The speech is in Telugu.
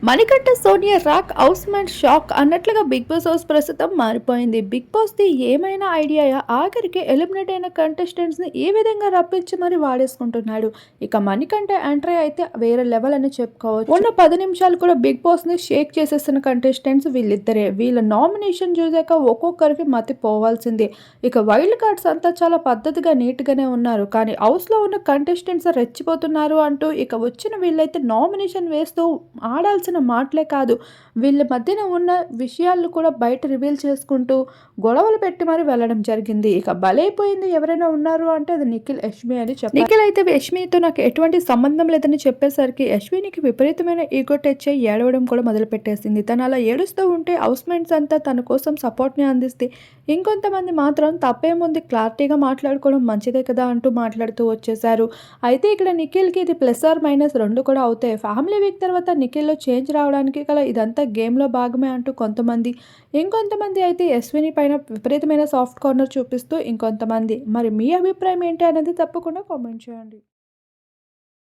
Manikanta Sonia rock housemate shock అన్నట్లుగా 'బిగ్ బాస్' హౌస్ ప్రస్తుతం మారిపోయింది. 'బిగ్ బాస్'ది ఏమైనా ఐడియాయా? ఆఖరికి ఎలిమినేట్ అయిన కంటెస్టెంట్స్‌ని ఈ విధంగా రప్పించి మరి వాడేసుకుంటున్నాడు. ఇక మణికంఠ ఎంట్రీ అయితే వేరే లెవెల్ అని చెప్పుకోవచ్చు. ఉన్న 10 నిమిషాలు కూడా 'బిగ్ బాస్'ని షేక్ చేసేసిన కంటెస్టెంట్స్ వీళ్ళిద్దరే. వీళ్ళ నామినేషన్ చూసాక ఒక్కొక్కరికి మతి పోవాల్సిందే. ఇక వైల్డ్ కార్డ్స్ అంతా చాలా పద్ధతిగా నీట్‌గానే ఉన్నారు. కానీ హౌస్‌లో ఉన్న కంటెస్టెంట్స్ రెచ్చిపోతున్నారు అంటూ ఇక వచ్చిన వీళ్ళైతే నామినేషన్ వేస్తూ ఆడాల్సిన మాటలే కాదు, వీళ్ళ మధ్యన ఉన్న విషయాలను కూడా బయట రివీల్ చేసుకుంటూ గొడవలు పెట్టి మరి వెళ్ళడం జరిగింది. ఇక బలైపోయింది ఎవరైనా ఉన్నారు అంటే అది నిఖిల్, యష్మి అని చెప్పాలి. నిఖిల్ అయితే యష్మితో నాకు ఎటువంటి సంబంధం లేదని చెప్పేసరికి యష్మినికి విపరీతమైన ఈగో టచ్ అయ్యి ఏడవడం కూడా మొదలుపెట్టేసింది. తను అలా ఏడుస్తూ ఉంటే హౌస్‌మేట్స్ అంతా తన కోసం సపోర్ట్‌ని అందిస్తే, ఇంకొంతమంది మాత్రం తప్పేముంది క్లారిటీగా మాట్లాడుకోవడం మంచిదే కదా అంటూ మాట్లాడుతూ వచ్చేశారు. అయితే ఇక్కడ నిఖిల్‌కి ఇది ప్లస్ ఆర్ మైనస్ 2 కూడా అవుతాయి. ఫ్యామిలీ వీక్ తర్వాత నిఖిల్‌లో చేంజ్ రావడానికి గల ఇదంతా గేమ్‌లో భాగమే అంటూ కొంతమంది, ఇంకొంతమంది అయితే యశ్విని పైన విపరీతమైన సాఫ్ట్ కార్నర్ చూపిస్తూ ఇంకొంతమంది. మరి మీ అభిప్రాయం ఏంటి అనేది తప్పకుండా కామెంట్ చేయండి.